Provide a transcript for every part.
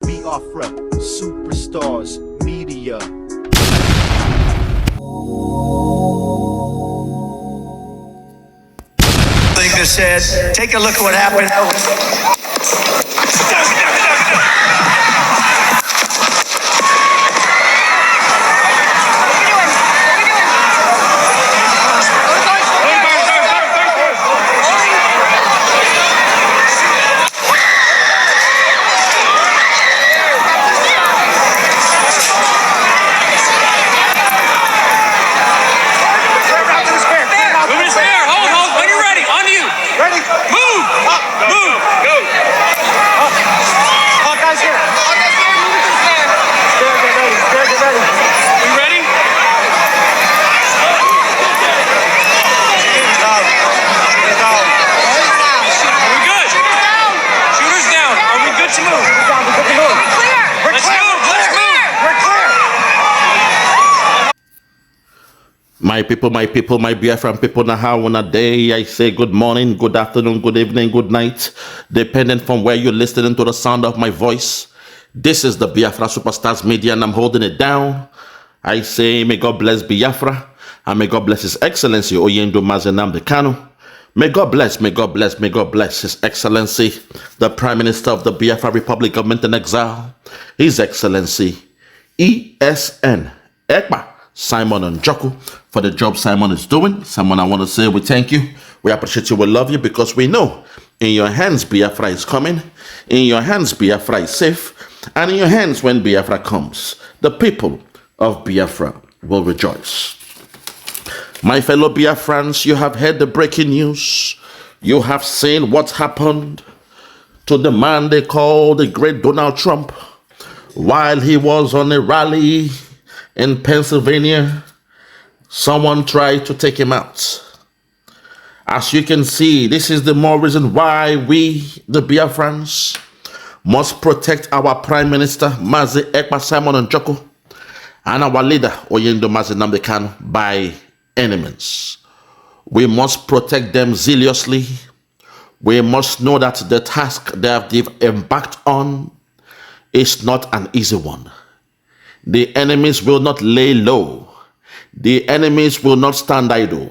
Biafra, superstars, media. Like I said, take a look at what happened. My people, my Biafran people, now how on a day I say good morning, good afternoon, good evening, good night, depending from where you're listening to the sound of my voice. This is the Biafra Superstars Media, and I'm holding it down. I say, may God bless Biafra, and may God bless His Excellency Oyendo NNAMDI KANU. May God bless, may God bless, may God bless His Excellency, the Prime Minister of the Biafra Republic Government in Exile, His Excellency EKPA NNAMDI for the job Simon is doing. Simon, I want to say we thank you. We appreciate you. We love you because we know in your hands Biafra is coming. In your hands Biafra is safe. And in your hands when Biafra comes, the people of Biafra will rejoice. My fellow Biafrans, you have heard the breaking news. You have seen what happened to the man they call the great Donald Trump while he was on a rally in Pennsylvania. Someone tried to take him out. As you can see, this is the more reason why we, the Biafrans, must protect our Prime Minister, Mazi Ekpa Simon Njoko, and our leader, Oyendo NNAMDI KANU, by enemies. We must protect them zealously. We must know that the task that they've embarked on is not an easy one. The enemies will not lay low. The enemies will not stand idle.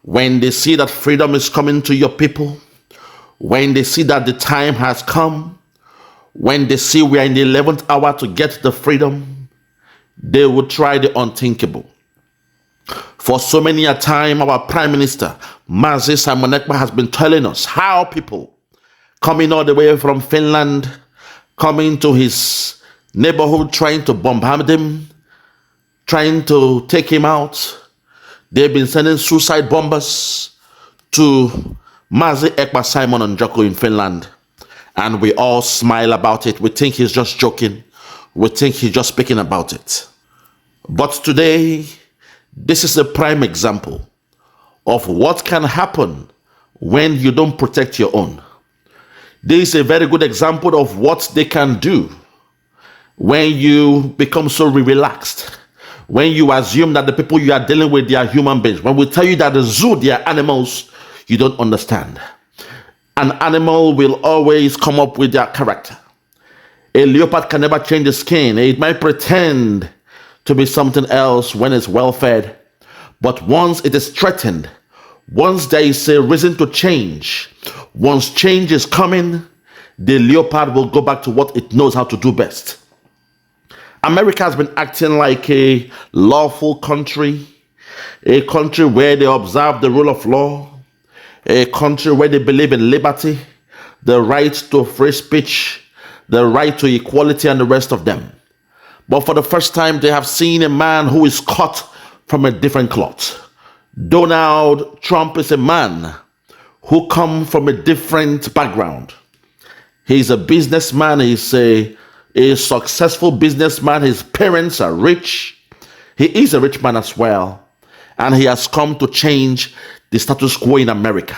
When they see that freedom is coming to your people, when they see that the time has come, when they see we are in the 11th hour to get the freedom, they will try the unthinkable. For so many a time, our Prime Minister, Mazi Simon Ekpa, has been telling us how people coming all the way from Finland, coming to his neighborhood, trying to bombard him, trying to take him out. They've been sending suicide bombers to Mazi Ekpa Simon Njoko in Finland. And we all smile about it. We think he's just joking. We think he's just speaking about it. But today, this is a prime example of what can happen when you don't protect your own. This is a very good example of what they can do when you become so relaxed. When you assume that the people you are dealing with, they are human beings. When we tell you that the zoo, they are animals, you don't understand. An animal will always come up with their character. A leopard can never change the skin. It might pretend to be something else when it's well fed. But once it is threatened, once there is a reason to change, once change is coming, the leopard will go back to what it knows how to do best. America has been acting like a lawful country, a country where they observe the rule of law, a country where they believe in liberty, the right to free speech, the right to equality, and the rest of them. But for the first time, they have seen a man who is cut from a different cloth. Donald Trump is a man who comes from a different background. He's a businessman. He's a successful businessman. His parents are rich. He is a rich man as well. And he has come to change the status quo in America,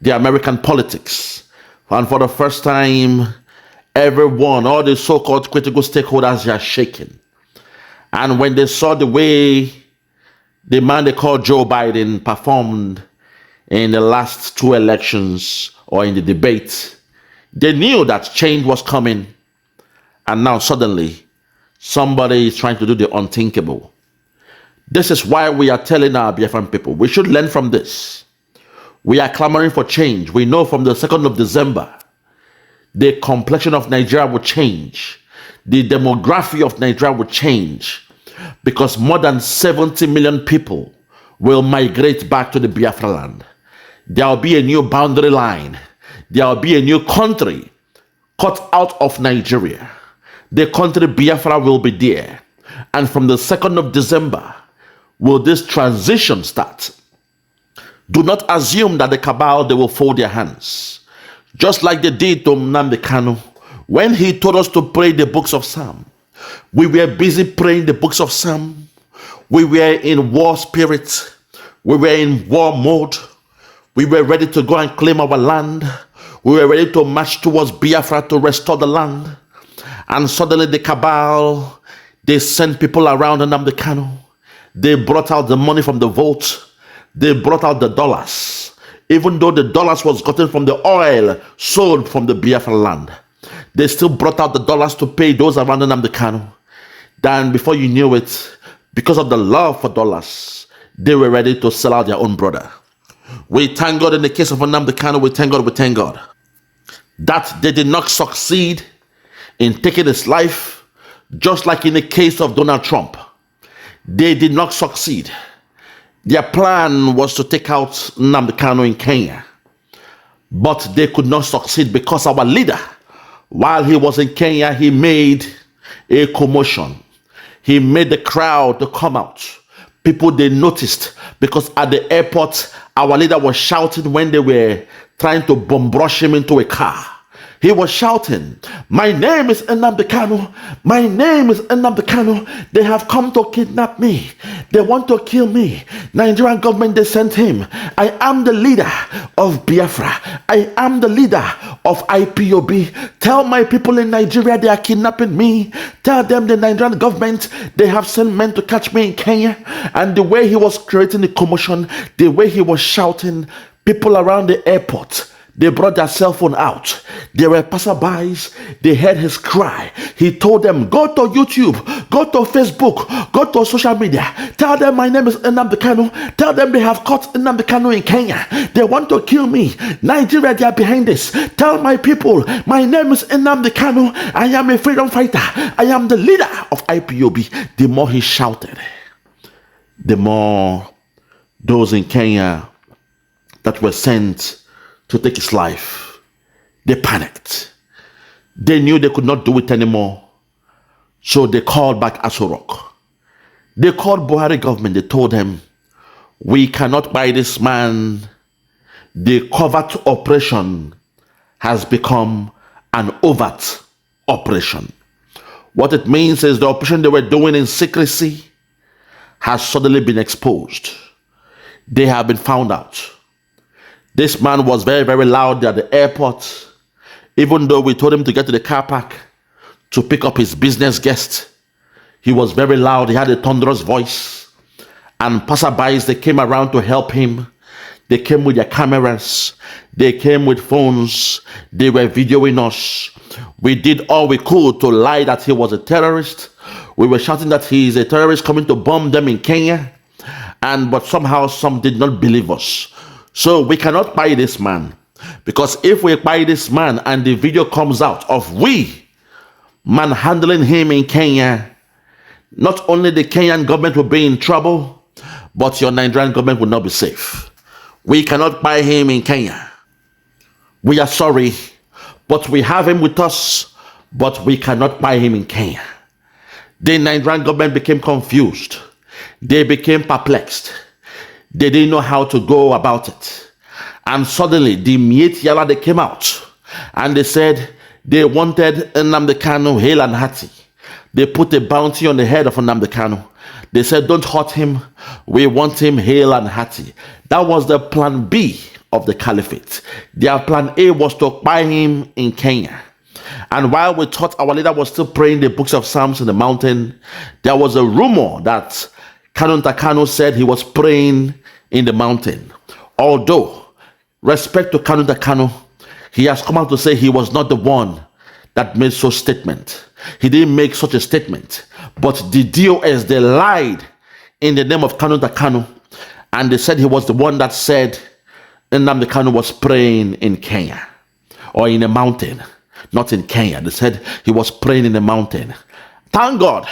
the American politics. And for the first time, everyone, all the so-called critical stakeholders are shaking. And when they saw the way the man they call Joe Biden performed in the last two elections or in the debate, they knew that change was coming. And now suddenly, somebody is trying to do the unthinkable. This is why we are telling our Biafran people, we should learn from this. We are clamoring for change. We know from the 2nd of December, the complexion of Nigeria will change. The demography of Nigeria will change. Because more than 70 million people will migrate back to the Biafra land. There will be a new boundary line. There will be a new country cut out of Nigeria. The country Biafra will be there. And from the 2nd of December, will this transition start? Do not assume that the cabal, they will fold their hands. Just like they did to Nnamdi Kanu. When he told us to pray the books of Psalm, we were busy praying the books of Psalm. We were in war spirit. We were in war mode. We were ready to go and claim our land. We were ready to march towards Biafra to restore the land. And suddenly the cabal, they sent people around Nnamdi Kanu. They brought out the money from the vault. They brought out the dollars. Even though the dollars was gotten from the oil sold from the Biafra land, they still brought out the dollars to pay those around Nnamdi Kanu. Then before you knew it, because of the love for dollars, they were ready to sell out their own brother. We thank God in the case of Nnamdi Kanu, we thank God that they did not succeed in taking his life, just like in the case of Donald Trump. They did not succeed. Their plan was to take out Nnamdi Kanu in Kenya, but they could not succeed because our leader, while he was in Kenya, he made a commotion. He made the crowd to come out. People, they noticed because at the airport, our leader was shouting when they were trying to bomb rush him into a car. He was shouting, "My name is Nnamdi Kanu. My name is Nnamdi Kanu. They have come to kidnap me. They want to kill me. Nigerian government, they sent him. I am the leader of Biafra. I am the leader of IPOB. Tell my people in Nigeria they are kidnapping me. Tell them the Nigerian government, they have sent men to catch me in Kenya." And the way he was creating the commotion, the way he was shouting, people around the airport, they brought their cell phone out. They were passerbys. They heard his cry. He told them, "Go to YouTube, go to Facebook, go to social media. Tell them my name is Nnamdi Kanu. Tell them they have caught Nnamdi Kanu in Kenya. They want to kill me. Nigeria, they are behind this. Tell my people, my name is Nnamdi Kanu. I am a freedom fighter. I am the leader of IPOB." The more he shouted, the more those in Kenya that were sent to take his life, they panicked. They knew they could not do it anymore. So they called back ASSASSLNATI0N. They called Buhari government. They told them, "We cannot buy this man. The covert operation has become an overt operation." What it means is the operation they were doing in secrecy has suddenly been exposed. They have been found out. This man was very, very loud at the airport. Even though we told him to get to the car park to pick up his business guest, he was very loud. He had a thunderous voice. And passerbys, they came around to help him. They came with their cameras. They came with phones. They were videoing us. We did all we could to lie that he was a terrorist. We were shouting that he is a terrorist coming to bomb them in Kenya. But somehow some did not believe us. So we cannot buy this man, because if we buy this man and the video comes out of we manhandling him in Kenya, not only the Kenyan government will be in trouble, but your Nigerian government will not be safe. We cannot buy him in Kenya. We are sorry, but we have him with us, but we cannot buy him in Kenya. The Nigerian government became confused. They became perplexed. They didn't know how to go about it. And suddenly, the Miet Yala, they came out. And they said they wanted Nnamdi Kanu hale and hearty. They put a bounty on the head of Nnamdi Kanu. They said, "Don't hurt him. We want him hale and hearty." That was the plan B of the caliphate. Their plan A was to buy him in Kenya. And while we thought our leader was still praying the books of Psalms in the mountain, there was a rumor that Kanu said he was praying in the mountain. Although, respect to Kanu, he has come out to say he was not the one that made such statement. He didn't make such a statement. But the DOS, they lied in the name of Kanu Kanu, and they said he was the one that said Nnamdi Kanu was praying in Kenya or in a mountain, not in Kenya. They said he was praying in a mountain. Thank God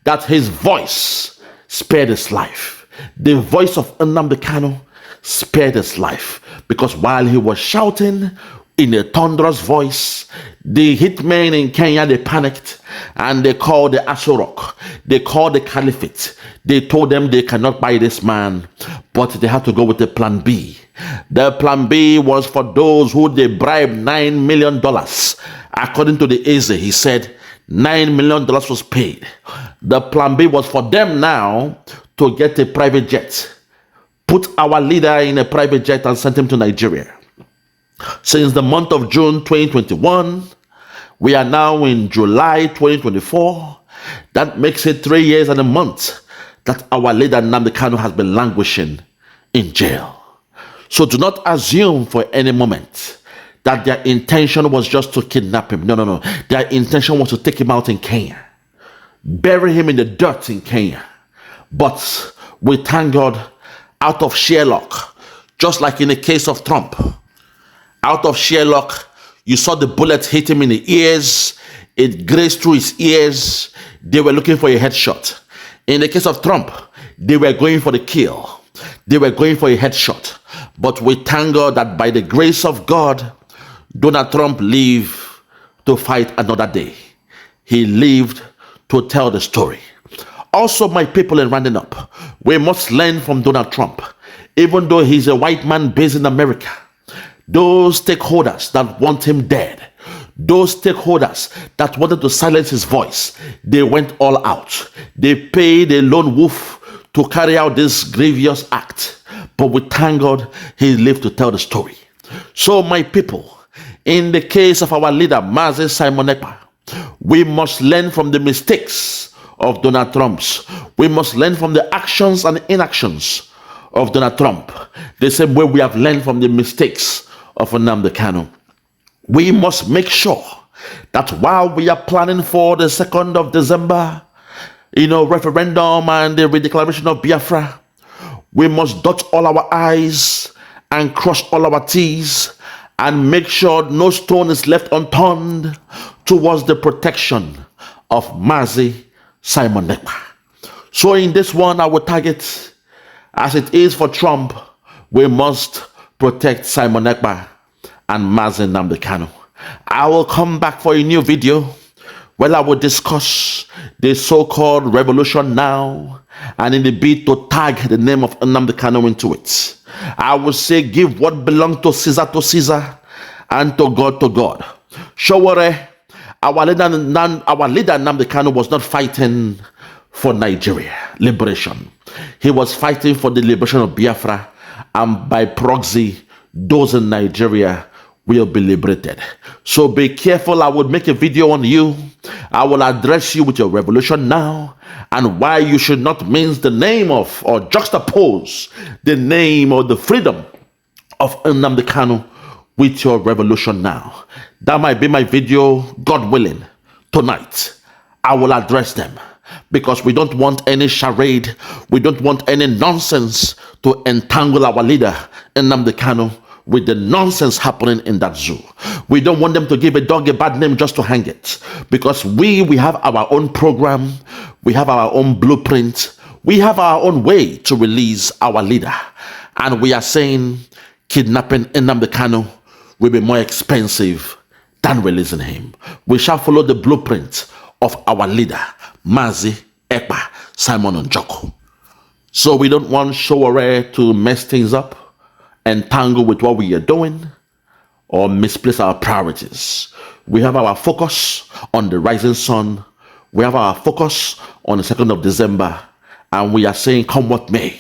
that his voice spared his life. The voice of Nnamdi Kanu spared his life, because while he was shouting in a thunderous voice, the hitmen in Kenya, they panicked and they called the ASSASSLNATI0N. They called the Caliphate. They told them they cannot buy this man, but they had to go with the plan B. The plan B was for those who they bribed $9 million. According to the AZ, he said $9 million was paid. The plan B was for them now to get a private jet, put our leader in a private jet and sent him to Nigeria. Since the month of June 2021, we are now in July 2024. That makes it 3 years and a month that our leader Nnamdi Kanu has been languishing in jail. So do not assume for any moment that their intention was just to kidnap him. No. Their intention was to take him out in Kenya, bury him in the dirt in Kenya. But we thank God, out of sheer luck, just like in the case of Trump, out of sheer luck, you saw the bullet hit him in the ears. It grazed through his ears. They were looking for a headshot. In the case of Trump, they were going for the kill. They were going for a headshot. But we thank God that by the grace of God, Donald Trump lived to fight another day. He lived to tell the story. Also, my people, in rounding up, we must learn from Donald Trump. Even though he's a white man based in America, those stakeholders that want him dead, those stakeholders that wanted to silence his voice, they went all out. They paid a lone wolf to carry out this grievous act. But we thank God he lived to tell the story. So, my people, in the case of our leader, Mazi Simon Ekpa, we must learn from the mistakes of Donald Trump's. We must learn from the actions and inactions of Donald Trump, the same way we have learned from the mistakes of Nnamdi Kanu. We must make sure that while we are planning for the 2nd of December, referendum and the redeclaration of Biafra, we must dot all our I's and cross all our T's and make sure no stone is left unturned towards the protection of Mazi Simon Ekpa. So in this one, I will target, as it is for Trump, we must protect Simon Ekpa and Mazi Nnamdi Kanu. I will come back for a new video where I will discuss the so-called revolution now, and in the bid to tag the name of Nnamdi Kanu into it. I will say, give what belongs to Caesar, and to God. Showore, our leader Nnamdi Kanu was not fighting for Nigeria liberation. He was fighting for the liberation of Biafra, and by proxy, those in Nigeria will be liberated. So be careful. I would make a video on you. I will address you with your revolution now, and why you should not mince the name of or juxtapose the name or the freedom of Nnamdi Kanu with your revolution now. That might be my video, God willing. Tonight, I will address them, because we don't want any charade. We don't want any nonsense to entangle our leader, Nnamdi Kanu, with the nonsense happening in that zoo. We don't want them to give a dog a bad name just to hang it, because we have our own program, we have our own blueprint, we have our own way to release our leader. And we are saying kidnapping Nnamdi Kanu will be more expensive than releasing him. We shall follow the blueprint of our leader, Mazi Ekpa Simon Njoko. So we don't want Showore to mess things up, entangle with what we are doing, or misplace our priorities. We have our focus on the rising sun. We have our focus on the 2nd of December, and we are saying, come what may,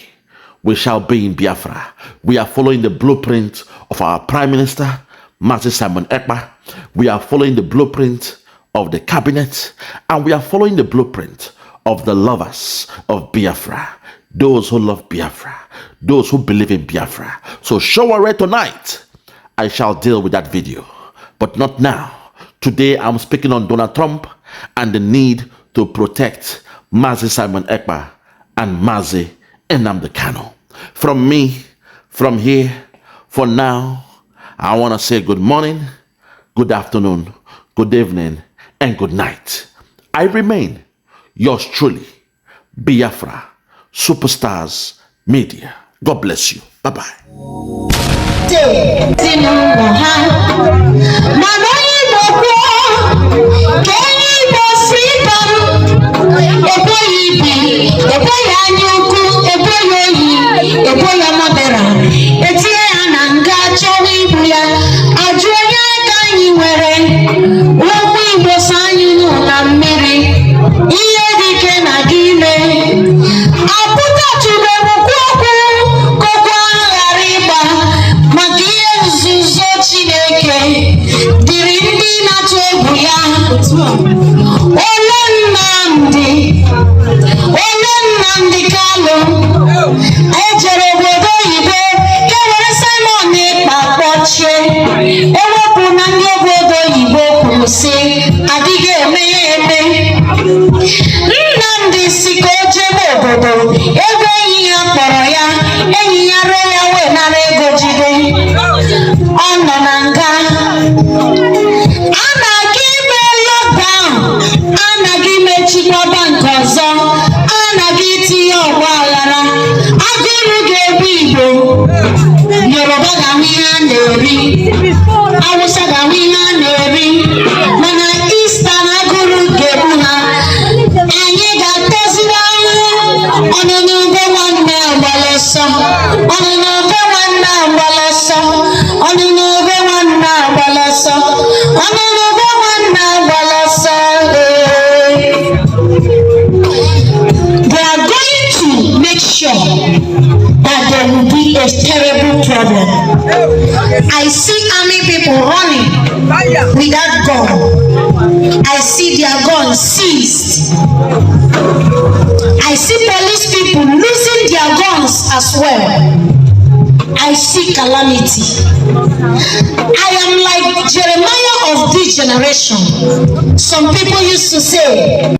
we shall be in Biafra. We are following the blueprint of our Prime Minister, Mazi Simon Ekpa. We are following the blueprint of the cabinet, and we are following the blueprint of the lovers of Biafra, those who love Biafra, those who believe in Biafra. So Showore, tonight, I shall deal with that video, but not now. Today, I'm speaking on Donald Trump and the need to protect Mazi Simon Ekpa and Mazi NNAMDI KANU. From me, from here, for now, I want to say good morning, good afternoon, good evening, and good night. I remain yours truly, Biafra Superstars Media. God bless you. Bye-bye. NNAMDI KANU ejere obodo oyibo kewere Simon Ekpa kpọchie ewepụ na ndị obodo oyibo kwuru sị adịghị eme ya eme. Nnamdị si ka o jebe obodo ebe enyi ya kpọrọ ya, enyi ya rịọ ya wee nara ego jide, ọ nọ na nga. Anaghị ime lockdown, anaghị imechikwaba nke ọzọ, anaghị itinye ọgbaghara. Agụrụ ga-ebu Igbo, Yoruba ga-ahụ ihe a na-eri, Hausa ga-ahụ ihe a na-eri, mana Eastern agụrụ ga-ebu ha. Anyị ga-ateziri ahụhụ ọnụnụ ube nwanne agbala ọsọ, ọnụnụ ube nwanne agbala ọsọ, ọnụnụ ube nwanne agbala ọsọ, ọnụnụ ube nwanne agbala ọsọ. They are going to make sure that there will be a terrible problem. I see army people running without gun. I see their guns seized. I see police people losing their guns as well. I see calamity. I am like Jeremiah of this generation. Some people used to say,